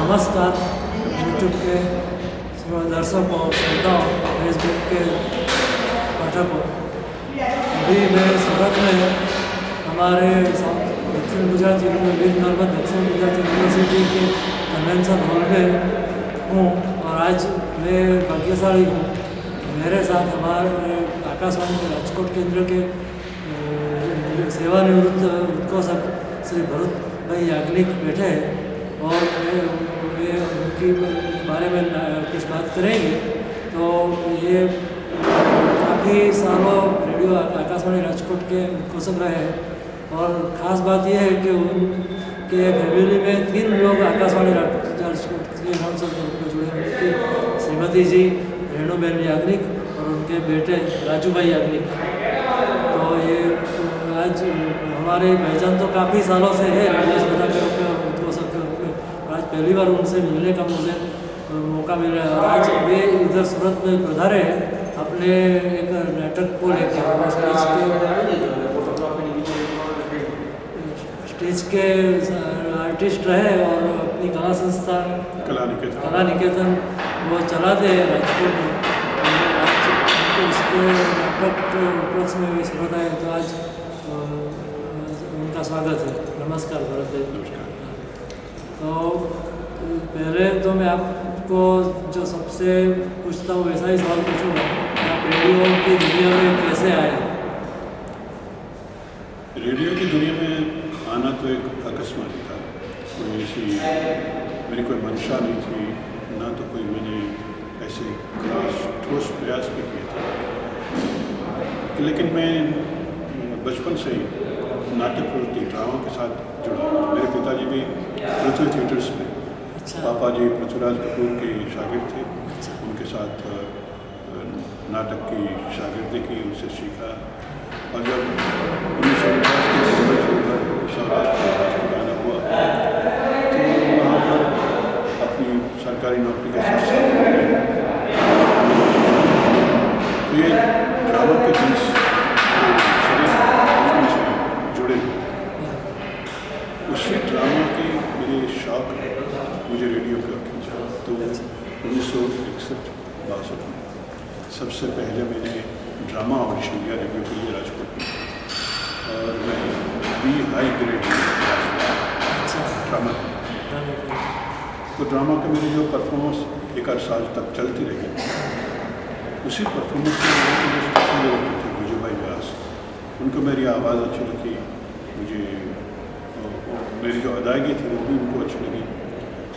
नमस्कार यूट्यूब के दर्शकों, श्रोताओं, फेसबुक के पाठकों। अभी मैं सूरत में हमारे दक्षिण गुजरात वीर नर्मद दक्षिण गुजरात यूनिवर्सिटी के कन्वेंशन हॉल में हूँ और आज मैं भाग्यशाली हूँ। मेरे साथ हमारे आकाशवाणी के राजकोट केंद्र के सेवानिवृत्त उद्घोषक श्री भरत भाई याज्ञनिक बैठे हैं और वे उनकी बारे में कुछ बात करेंगे। तो ये काफ़ी सालों रेडियो आकाशवाणी राजकोट के उद्घोषक रहे और ख़ास बात यह है कि उनके फैमिली में 3 लोग आकाशवाणी राजकोट के अनाउंसर के रूप में जुड़े हैं। उनकी श्रीमती जी रेणुबेन याज्ञनिक और उनके बेटे राजू भाई याज्ञनिक। तो ये आज हमारे भाईजान तो काफ़ी सालों से है रेडियो श्रोता के रूप में उद्घोषक के रूप में। आज पहली बार उनसे मिलने का मुझे मौका मिल रहा है और आज वे इधर सूरत में पधारे हैं अपने एक नाटक को लेकर। स्टेज के आर्टिस्ट रहे और अपनी कला संस्था कला निकेतन वो चलाते हैं राजकोट में। तो उसके नाटक उपलक्ष्य में सूरत आए तो आज उनका स्वागत है। नमस्कार भरत भाई। नमस्कार। तो पहले तो मैं आपको जो सबसे पूछता हूँ वैसा ही सवाल पूछूँगा, आप रेडियो की दुनिया में कैसे आए? रेडियो की दुनिया में आना तो एक अकस्मात था। कोई ऐसी मेरी कोई मंशा नहीं थी, ना तो कोई मैंने ऐसे ठोस प्रयास भी किए थे। लेकिन मैं बचपन से ही नाट्य प्रवृत्ति ड्रामा के साथ जुड़ा। मेरे पिताजी भी पृथ्वी थिएटर्स में, पापा जी पृथ्वीराज कपूर के शागिर्द थे। उनके साथ नाटक की शागिर्दी की, उनसे सीखा। और जब 1949 में सौराष्ट्र में गाना हुआ तो वहाँ पर अपनी सरकारी नौकरी के साथ तो ये ड्रामा के बीच जुड़े। उसी ड्रामा की मेरे शौक मुझे रेडियो का खींचा। तो 1961-62 में सबसे पहले मैंने ड्रामा ऑडिशन दिया रेडियो के लिए राजकोट में और मैं बी हाई ग्रेड ड्रामा। तो ड्रामा के मेरे जो परफॉर्मेंस 1 साल तक चलती रही, उसी परफॉर्मेंस में मुझे भाई व्यास, उनको मेरी आवाज़ अच्छी लगी, मुझे मेरी जो अदायगी थी वो भी उनको अच्छी लगी।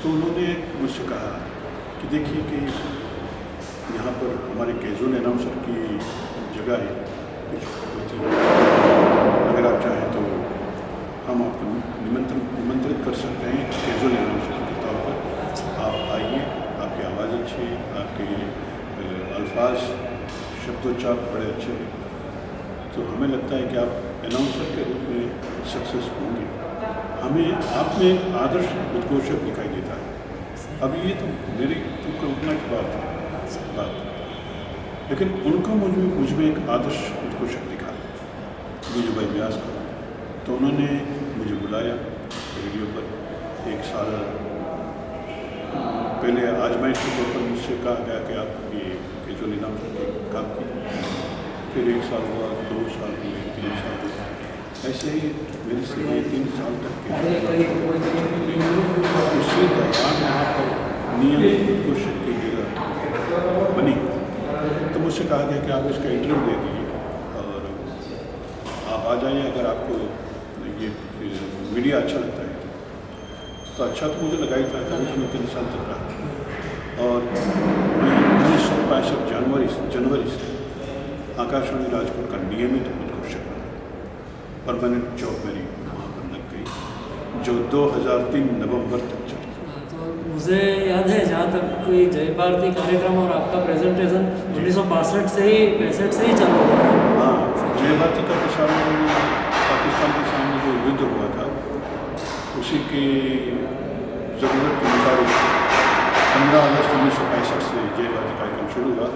तो उन्होंने मुझसे कहा कि देखिए कि यहाँ पर हमारे कैजुअल अनाउंसर की जगह है कुछ होती है, अगर आप चाहें तो हम आपको निमंत्रित कर सकते हैं कैजुअल अनाउंसर के तौर पर। आप आइए, आपकी आवाज़ अच्छी है, आपके अल्फाज शब्दोच्चार बड़े अच्छे हैं, तो हमें लगता है कि आप अनाउंसर के रूप में सक्सेस होंगे। हमें आप में आदर्श उद्घोषक दिखाई देता है। अब ये तो मेरी तो कल्पना की बात है, लेकिन उनको मुझ में एक आदर्श उद्घोषक दिखा, मुझे भाई व्यास का। तो उन्होंने मुझे बुलाया रेडियो पर। 1 साल पहले आजमाइश के तौर पर मुझसे कहा गया कि आप ये कैजुअल अनाउंसर के काम कीजिए। फिर 1 साल हुआ, 2 साल हुए, 3 साल हुए, ऐसे ही मेरी सेवाएँ 3 साल तक की। उसी दौरान यहाँ पर नियमित उद्घोषक की जगह बनी। तो मुझसे कहा गया कि आप इसका इंटरव्यू दे दीजिए और आप आ जाइए अगर आपको ये मीडिया अच्छा लगता है। तो अच्छा तो मुझे लगा ही था, तभी तो मैं 3 साल तक रहा। और मैं 1965 जनवरी से आकाशवाणी राजकोट का नियमित उद्घोषक बना। परमानेंट जॉब मेरी वहाँ पर लग गई, जो 2003 नवंबर तक चली। तो मुझे याद है जहाँ तक कोई जय भारती कार्यक्रम और आपका प्रेजेंटेशन 1962 से ही 65 से ही चालू हुआ था। हाँ, जय भारती का प्रसारण पाकिस्तान के सामने जो युद्ध हुआ था उसी की ज़रूरत के मुताबिक 15 अगस्त 1965 से जय भारती कार्यक्रम शुरू हुआ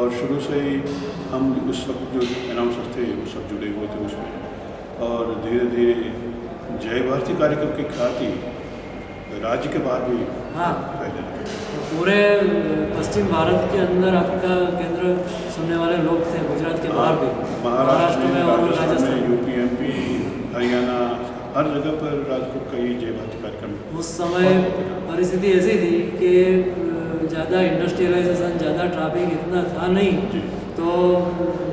और शुरू से ही हम उस वक्त जो अनाउंसर थे वो सब जुड़े हुए थे उसमें। और धीरे धीरे जय भारती कार्यक्रम की ख्याति राज्य के बाहर भी हाँ, फैलने लगे। तो पूरे पश्चिम भारत के अंदर आपका केंद्र सुनने वाले लोग थे, गुजरात के बाहर भी, महाराष्ट्र में, और राजस्थान राजस्थान में, यूपी, एमपी, हरियाणा, हर जगह पर राजकोट का ये जय भारती कार्यक्रम। उस समय परिस्थिति ऐसी थी कि ज़्यादा इंडस्ट्रियलाइजेशन, ज़्यादा ट्रैफिक इतना था नहीं, तो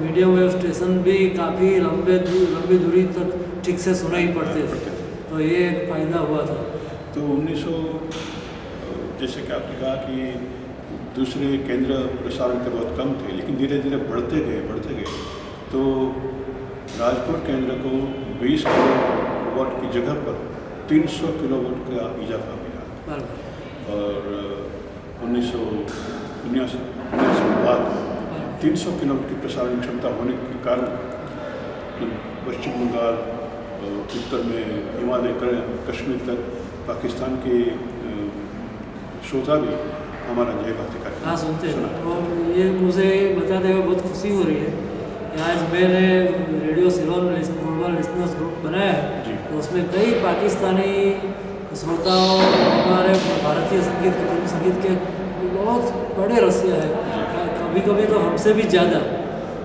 मीडियम वेव स्टेशन भी काफ़ी लंबी दूरी तक ठीक से सुनाई पड़ते थे, तो ये एक फ़ायदा हुआ था। तो 1900 जैसे कि आपने कहा कि दूसरे केंद्र प्रसारण के बहुत कम थे, लेकिन धीरे धीरे बढ़ते गए, तो राजकोट केंद्र को 20 किलोवाट की जगह पर 300 किलोवाट का इजाफा मिला। और 1979 के बाद 300 किलोवाट की प्रसारण क्षमता होने के कारण पश्चिम बंगाल, उत्तर में हिमालय, कश्मीर तक पाकिस्तान के श्रोता भी हमारा जय भारती कार्यक्रम हाँ सुनते हैं। और ये मुझे बताते हुए बहुत खुशी हो रही है कि आज मैंने radio Ceylon global listeners group बनाया है, तो उसमें कई पाकिस्तानी श्रोताओं, हमारे भारतीय संगीत के, फिल्म संगीत के बहुत बड़े रसिया है, कभी कभी तो हमसे भी ज़्यादा,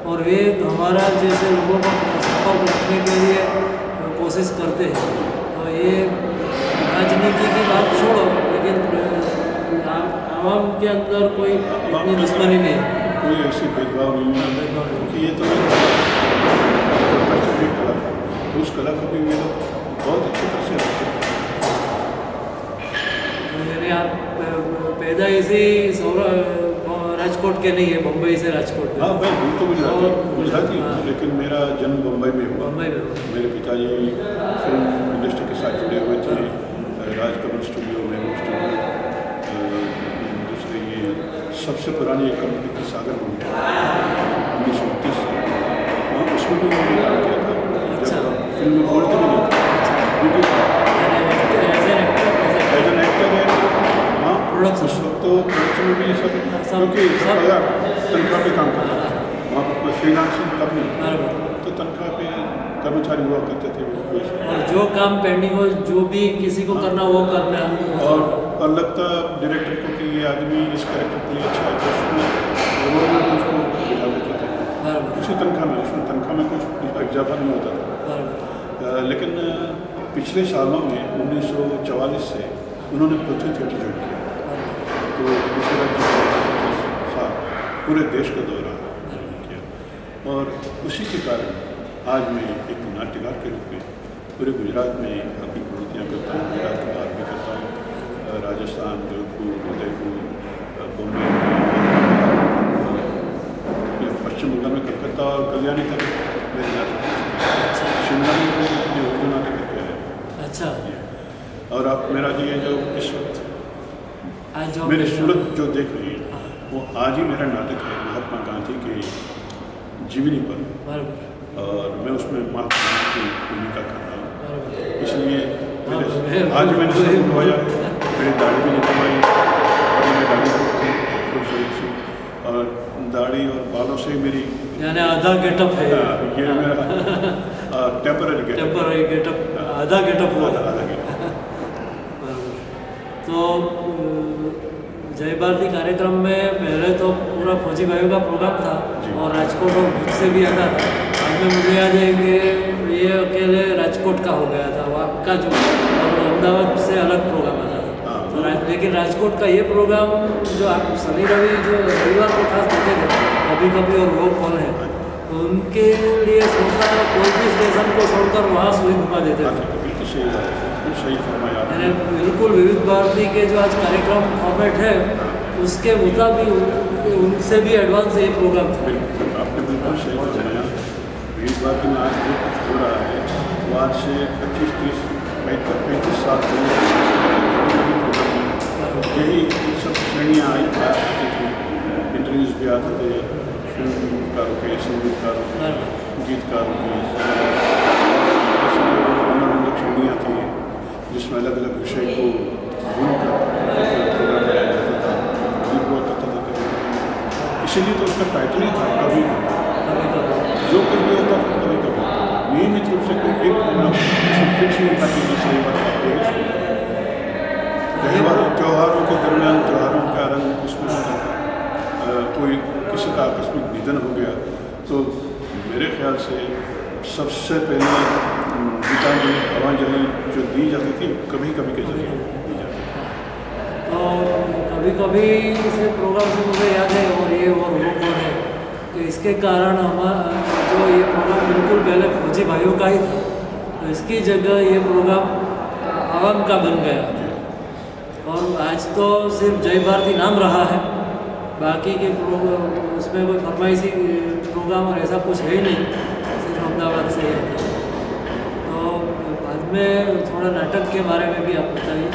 और वे हमारा जैसे लोगों को संपर्क रखने के लिए कोशिश करते हैं। तो ये राजनीति की बात छोड़ो, लेकिन आवाम के अंदर कोई इतनी दुश्मनी नहीं है, कोई ऐसी भेदभाव नहीं है, क्योंकि ये तो कला, तो उस कला को भी ये लोग बहुत अच्छी तरह से रखते हैं। यानी आप पैदा इसी राजकोट के नहीं है, बम्बई से राजकोट। हाँ, मैं तो गुजराती हूँ, लेकिन मेरा जन्म बम्बई में हुआ। मेरे पिताजी फिल्म इंडस्ट्री के साथ जुड़े हुए थे, राजकमल स्टूडियो में, दूसरे ये सबसे पुरानी एक कंपनी थी सागर मूवी, 1929 से, हाँ उसमें भी मैंने काम किया था। जब फिल्म में बोलते भी नहीं एज एन एक्टर है। हाँ, उस वक्त तो प्रोडक्शन में भी ये सब, क्योंकि तनख्वाह पे काम करता था वहाँ पर, कोई फ्रीलांसिंग तब नहीं, तो तनख्वाह पे कर्मचारी हुआ करते थे। और जो काम पेंडिंग हो, जो भी किसी को करना वो करना, और लगता डायरेक्टर को कि ये आदमी इस कैरेक्टर के लिए अच्छा है, तो उसमें उसको बिठा देते थे उसी तनख्वाह में, उसमें तनख्वाह में कुछ इजाफा नहीं होता था। लेकिन पिछले सालों में 1944 से उन्होंने पृथ्वी थिएटर ज्वाइन किया, तो पिछले साल पूरे देश का दौरा किया, और उसी के कारण आज मैं एक नाट्यकार के रूप में पूरे गुजरात में अपनी प्रवृत्तियाँ करता हूँ, गुजरात के बाहर भी करता हूँ, राजस्थान, जोधपुर, उदयपुर, बम्बई, पश्चिम बंगाल में कलकत्ता और कल्याणी तक मेरे नाटक, शिमला में जो उर्दू नाटक करके है। अच्छा। और आप मेरा ये जो इस वक्त मेरी सूरत जो देख रही है, वो आज ही मेरा नाटक है महात्मा गांधी के जीवनी पर, और मैं उसमें महात्मा की भूमिका कर रहा हूँ। इसलिए आज मैंने सब निभाया, मेरी दाढ़ी भी निकलवाई, और मैं दाढ़ी खूबसूरत सी, और दाढ़ी और बालों से मेरी यानी आधा गेटअप है, ये मेरा टेम्पररी गेटअप, आधा गेटअप हुआ था। आधा गेटअप। तो जय भारती कार्यक्रम में पहले तो पूरा फौजी भाइयों का प्रोग्राम था, और राजकोट और भुज से भी आता था। बाद में मुझे याद है कि ये अकेले राजकोट का हो गया था, वो आपका जो अहमदाबाद से अलग प्रोग्राम आता था। तो लेकिन राजकोट का ये प्रोग्राम जो आप शनि रवि जो रविवार को खास देते थे कभी कभी, और वो कौन है, तो उनके लिए सोचता है कोई भी स्टेशन को छोड़कर वहाँ सुई घुमा देते थे। सही फरमाया, बिल्कुल विविध भारती के जो आज कार्यक्रम फॉर्मेट है उसके मुताबिक उनसे भी एडवांस ये प्रोग्राम था। आपने बिल्कुल सही फरमाया। विविध भारती में आज जो कुछ हो रहा है वो आज से 25-30-35 साल पहले यही सब श्रेणियाँ आती थी, इंटरव्यूज भी आते थे, फिल्मकारों के, संगीतकारों के, गीतकारों के, मनोरंजक श्रेणियाँ थी जिसमें अलग अलग विषय को ढूंढकर प्रोग्राम बनाया जाता था, गीत हुआ करता था। इसीलिए तो उसका टाइटल ही था कभी जो कुछ भी होता था कभी कभी, नियमित रूप से कोई एक प्रोग्राम फिक्स नहीं था कि जिससे ये बात त्योहारों के दरमियान त्योहारों का रंग उसमें कोई किसी का आकस्मिक निधन हो गया तो मेरे ख्याल से सबसे पहले गीतांजलि भावांजलि जो दी जाती थी कभी कभी के जरिए दी जाती थी। तो कभी कभी इसे प्रोग्राम से मुझे याद है और ये और वो कौन है कि इसके कारण हमारा जो ये प्रोग्राम बिल्कुल पहले फौजी भाइयों का ही था तो इसकी जगह ये प्रोग्राम आवाम का बन गया और आज तो सिर्फ जय भारती नाम रहा है, बाकी के प्रोग्राम उसमें कोई फरमाइशी प्रोग्राम और ऐसा कुछ है ही नहीं, सिर्फ अहमदाबाद से है। तो बाद में थोड़ा नाटक के बारे में भी आप बताइए।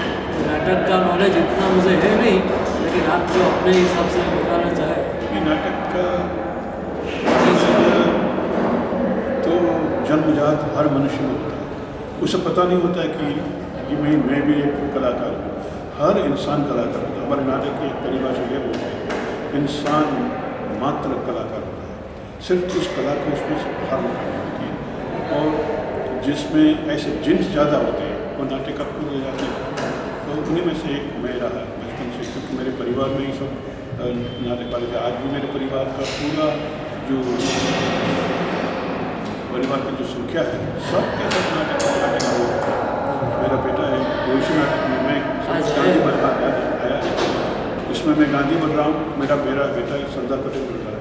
नाटक का नॉलेज इतना मुझे है नहीं, लेकिन आप जो अपने हिसाब से बताना चाहें। नाटक का तो जन्मजात हर मनुष्य में होता है, उसे पता नहीं होता है कि मैं भी एक कलाकार हूँ। हर इंसान कलाकार होता है। हमारे नाटक की एक परिभाषा ये बोलते हैं इंसान मात्र कलाकार होता है, सिर्फ उस कला को उसमें से बाहर निकालनी होती है और जिसमें ऐसे जिन्स ज़्यादा होते हैं वो नाटक आपको ले जाते हैं। तो उन्हीं में से एक मैं रहा बचपन से, क्योंकि मेरे परिवार में ही सब नाटक वाले थे। आज भी मेरे परिवार का पूरा जो परिवार की जो संख्या है सब के सब नाटक हो चुका है। मेरा बेटा है वो इसी नाटक में मैं गांधी बन रहा आया है, इसमें मैं गांधी बन रहा हूँ, मेरा बेटा सरदार पटेल बन रहा है।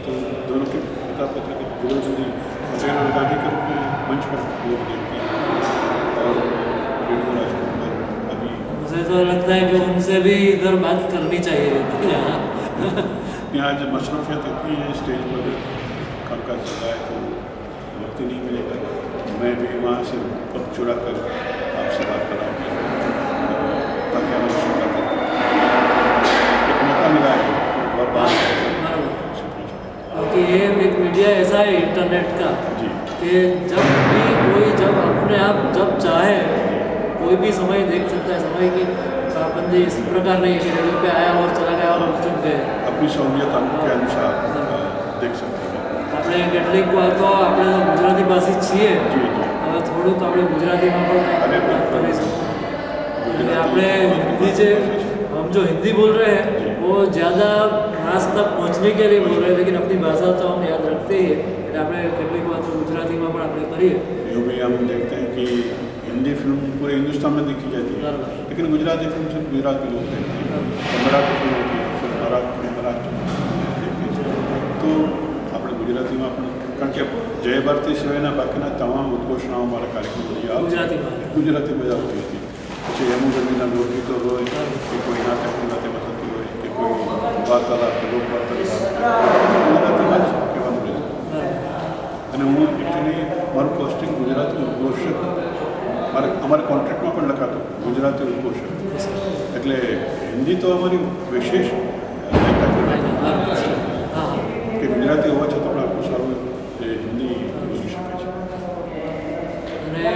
तो दोनों के पिता पुत्र के जुड़ी पटेल और गांधी के रूप में मंच पर लोग देखते हैं। और रेडियो राजकुमार अभी मुझे तो लगता है कि उनसे भी इधर बात करनी चाहिए यहाँ जब मसरूफियत इतनी है स्टेज पर काम काज चल रहा है तो वक्त ही नहीं मिलेगा। मैं भी वहाँ से अब चुरा कर आपसे बात कर रहा हूँ ताकि हमें सुनता एक मौका मिला है और बात क्योंकि ये एक मीडिया ऐसा है इंटरनेट का जी कि जब अपने आप जब चाहे कोई भी समय देख सकता है। समय की पाबंदी इस प्रकार नहीं है कि रेडियो पे आया और चला गया और चुप गए, अपनी सहूलियत के अनुसार देख सकते हैं। આપણે કેટલીક વાતો આપણે તો ગુજરાતી ભાષી છીએ, जी जी હવે થોડુંક આપણે ગુજરાતીમાં પણ વાત કરી શકીએ। એટલે આપણે हिंदी से हम जो हिंदी बोल रहे हैं वो ज़्यादा मास तक पहुँचने के लिए बोल रहे हैं, लेकिन अपनी भाषा तो हम याद रखते ही है। એટલે આપણે કેટલીક વાતો ગુજરાતીમાં પણ આપણે કરીએ। यूँ भी हम देखते हैं कि हिंदी फिल्म पूरे हिंदुस्तान में देखी जाती है, लेकिन गुजराती फिल्म सिर्फ गुजरात में लोग देखते हैं। मराठी फिल्म होती है फिर मराठी देखते हैं। तो આપણે ગુજરાતીમાં પણ કારણ કે જય ભારતી સિવાયના બાકીના તમામ ઉદ્ઘોષણાઓ મારા કાર્યક્રમો ગુજરાતીમાં જ આવતી હતી। પછી યમુગંદીના લોકગીતો હોય કે કોઈ નાટકની વાતેમાં થતી હોય કે કોઈ વાર્તાલાપ કે લોકવાર્તાલાપ ગુજરાતીમાં જ કહેવાનું રહેતું। અને હું એકચ્યુઅલી મારું પોસ્ટિંગ ગુજરાતી ઉદ્ઘોષક અમારા કોન્ટ્રાક્ટમાં પણ લખાતું ગુજરાતી ઉદ્ઘોષક, એટલે હિન્દી તો અમારી વિશેષ કે ગુજરાતી હોવા છતાં પણ આટલું સારું હિન્દી બોલી શકે છે। અને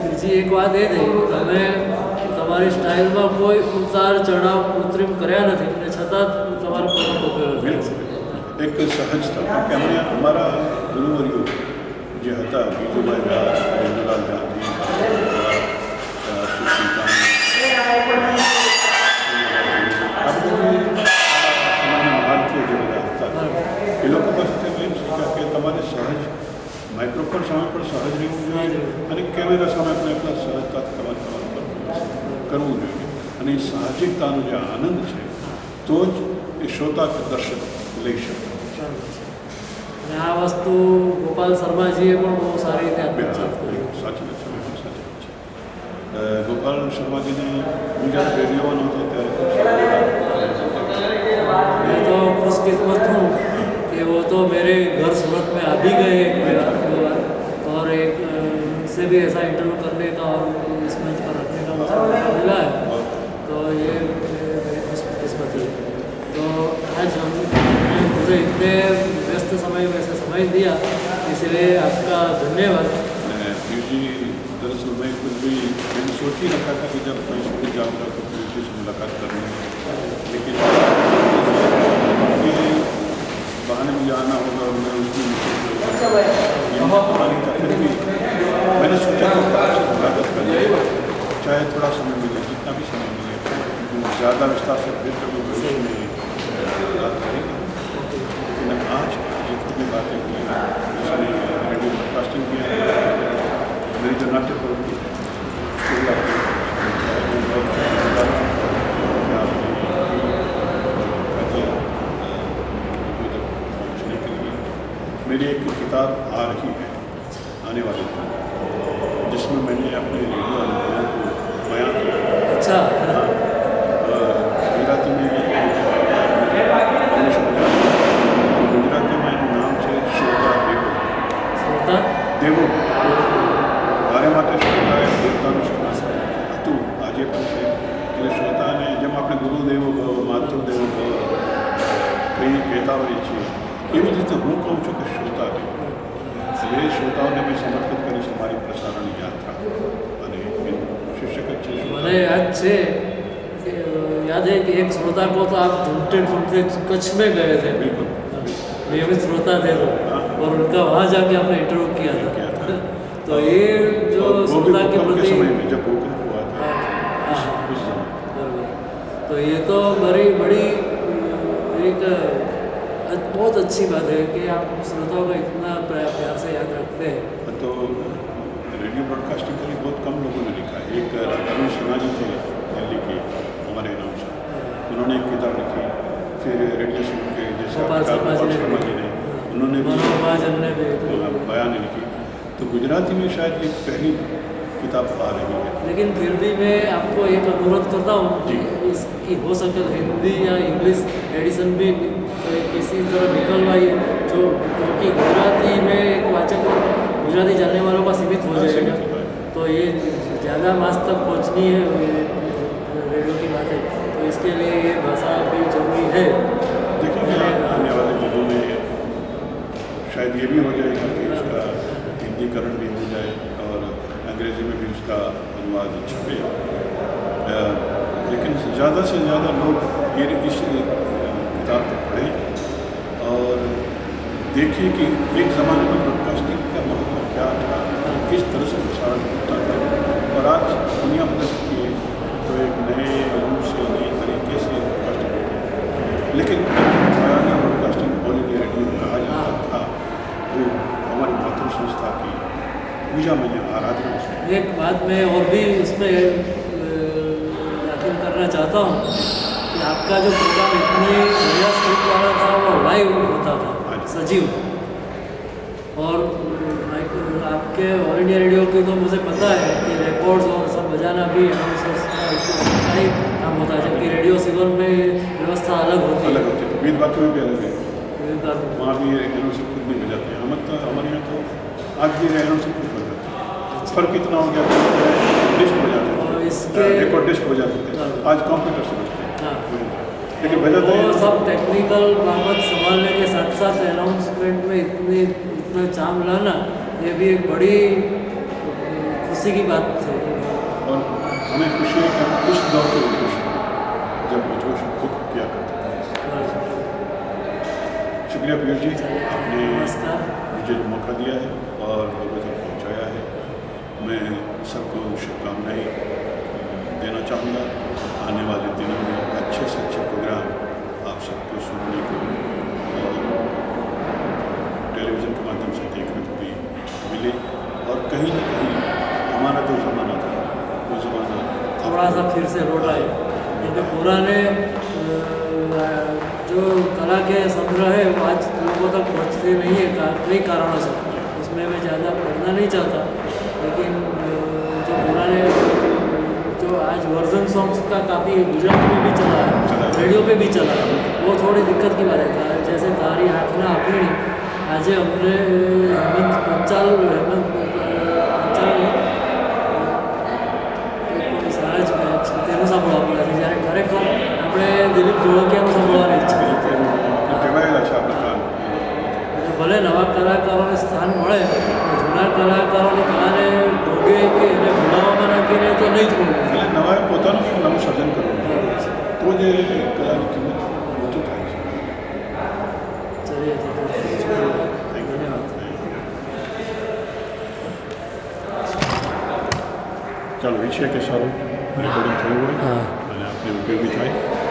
બીજી એક વાત એ થઈ કે તમે તમારી સ્ટાઇલમાં કોઈ ઉતાર ચઢાવ કૃત્રિમ કર્યા નથી અને છતાં તમારો પ્રભાવ ઉપેલો છે। એક સહજતા, કારણ કે અમે અમારા ગુરુવર્યો જે હતા ગીતુભાઈ વ્યાસ, રેન્દ્રલાલ ગાંધી, સુશ્રીકાંત, આ બધા સમાજના ભારતીય જે બધા હતા એ લોકો પાસેથી એમ શીખ્યા કે તમારે સહજ માઇક્રોફોન સામે પણ સહજ રહેવું જોઈએ અને કેમેરા સામે પણ એટલા સહજતાથી તમારે તમારું પરફોર્મન્સ કરવું જોઈએ। અને એ સાહજિકતાનો જે આનંદ છે તો જ એ શ્રોતા કે દર્શક લઈ શકે। અને આ વસ્તુ ગોપાલ શર્માજીએ પણ બહુ સારી રીતે આત્મસાત કરી। સાચી વાત છે, બિલકુલ સાચી વાત છે। ગોપાલ શર્માજીને હું જ્યારે રેડિયોમાં નહોતો ત્યારે मैं तो खुशकिस्मत हूँ कि वो तो मेरे घर सूरत में आ भी गए एक बार और एक उनसे भी ऐसा इंटरव्यू करने का और इस मंच पर रखने का मुझे मौका मिला है, तो ये मेरी खुशकिस्मत है। तो आज मुझे इतने व्यस्त समय में से समय दिया, इसलिए आपका धन्यवाद। जी दरअसल मैं कुछ भी मैंने सोच ही रखा था कि जब मैं स्कूल जाऊँगा तो पीयूष से मुलाकात करूँगा, लेकिन बहाने में जाना होगा और मैं उसमें फिर भी मैंने सोचा था आपसे मुलाकात करनी, चाहे थोड़ा समय मिले, जितना भी समय मिले। ज़्यादा विस्तार से फिर कभी भविष्य में बात करेंगे। लेकिन आज जितनी भी बातें हुई हैं जिसमें रेडियो ब्रॉडकास्टिंग किया मेरी जो नाट्य प्रवृत्ति है पहुँचने के लिए मेरी एक किताब आ रही है आने वाले दिन जिसमें मैंने अपने रेडियो अनुभवों को बयां किया। अच्छा। हाँ, गुजराती में गुजराती में नाम से श्रोता देवो મારે માટે શ્રોતાએ દેવતાનું હતું આજે પણ છે એટલે શ્રોતાને જેમ આપણે ગુરુદેવો ભવ માતૃદેવો ભવ કંઈ કહેતા હોઈએ છીએ એવી રીતે હું કહું છું કે શ્રોતા દેવો એટલે એ શ્રોતાઓને મેં સમર્પિત કરી છે મારી પ્રસારણ યાત્રા અને એનું શીર્ષક જ છે મને याद है कि एक श्रोता को तो आप ढूंढते ढूंढते कच्छ में गए थे। बिल्कुल नियमित श्रोता थे तो और उनका वहाँ जाके आपने इंटरव्यू किया था। तो ये जो श्रोता के प्रति समय में जब भूकंप हुआ था उस समय तो ये तो बड़ी एक बहुत अच्छी बात है कि आप श्रोताओं को इतना प्यार से याद रखते हैं। तो रेडियो ब्रॉडकास्टिंग के लिए बहुत कम लोगों ने लिखा है। एक अरुण सिन्हा जी थे दिल्ली के हमारे नाम से, उन्होंने एक किताब लिखी। फिर रेडियो स्टेशन के जैसे शर्मा जी ने उन्होंने बयान लिखी। तो गुजराती में शायद ये पहली किताब आ रही है। लेकिन फिर भी मैं आपको एक अनुरोध करता हूँ इसकी हो सके हिंदी या इंग्लिश एडिशन भी किसी तरह निकलवाइए जो क्योंकि गुजराती में एक वाचक गुजराती जानने वालों का सीमित हो जाएगा। तो ये ज़्यादा मास तक पहुँचनी है रेडियो की बात है तो इसके लिए ये भाषा भी जरूरी है। देखिए आने वाले दिनों में शायद ये भी हो जाएगा कि उसका हिंदीकरण भी हो जाए और अंग्रेज़ी में भी उसका अनुवाद छपे। लेकिन ज़्यादा से ज़्यादा लोग ये इस किताब को पढ़ें और देखिए कि एक ज़माने में ब्रॉडकास्टिंग का महत्व क्या था, किस तरह से प्रसारण होता था और आज दुनिया बदल चुकी है तो एक नए रूप से नए तरीके से ब्रॉडकास्टिंग होती है। लेकिन ब्रॉडकास्टिंग ऑल इंडिया रेडियो कहा जाता था वो हमारी मातृ संस्था की पूजा में आराधना। एक बात मैं और भी इसमें दाखिल करना चाहता हूँ कि आपका जो प्रोग्राम इतनी बढ़िया स्क्रिप्ट वाला था वो लाइव होता था सजीव और आपके ऑल इंडिया रेडियो की तो मुझे पता है कि रिकॉर्ड्स और सब बजाना भी अनाउंसर्स का ही काम होता है जबकि रेडियो सिलोन में व्यवस्था अलग होती है। विद बातों में भी अलग है वहाँ भी अनाउंसर खुद नहीं बजाते हैं। हमारे यहाँ तो आज भी अनाउंसर खुद बजाते हैं। फर्क इतना हो गया डिस्क बजाते हैं रिकॉर्ड डिस्क बजाते थे आज कंप्यूटर से बजते हैं लेकिन बजाते हैं सब टेक्निकल बाबत संभालने के साथ साथ अनाउंसमेंट में इतना चाम लाना ये भी एक बड़ी खुशी की बात है। और हमें खुशी है कि हम उस दौर को खुशी जब उद्घोषण खुद किया करते थे। शुक्रिया पीयूष जी आपने मुझे मौका दिया है और लोगों तक पहुँचाया है। मैं सबको शुभकामनाएँ देना चाहूँगा। आने वाले दिनों में अच्छे से अच्छे प्रोग्राम आप सबको सुनने को और टेलीविज़न के माध्यम से देखने को भी मिले और कहीं ना कहीं हमारा जो ज़माना था वो ज़माना थोड़ा सा फिर से लौट आए क्योंकि पुराने जो कला के संग्रह है वो आज लोगों तक पहुँचते नहीं है कई कारणों से। उसमें मैं ज़्यादा पढ़ना नहीं चाहता लेकिन जो पुराने जो आज वर्जन सॉन्ग्स का काफ़ी गुजराती में भी चला है रेडियो पे भी चला है वो थोड़ी दिक्कत की बात है। जैसे तारी आँखना अपनी आज हमने हेमंत पंचाल સારા જ તેનું સાંભળવા પડે છે જ્યારે ખરેખર આપણે દિલીપ ધોળકિયાનું સાંભળવાની ઈચ્છા ભલે નવા કલાકારોને સ્થાન મળે જૂના કલાકારોની કલાને ભોગે કે એને ભૂલાવવામાં નાખીને તો નહીં જ મળે નવાએ પોતાનું એક નવું સર્જન કરવું તો જે કલાની કિંમત ઓછું થાય છે। ચલીએ તો ધન્યવાદ। ચાલો ઈચ્છીએ કે સારું રેકોર્ડિંગ થયું હોય અને આપણે આપને ઉપયોગી થાય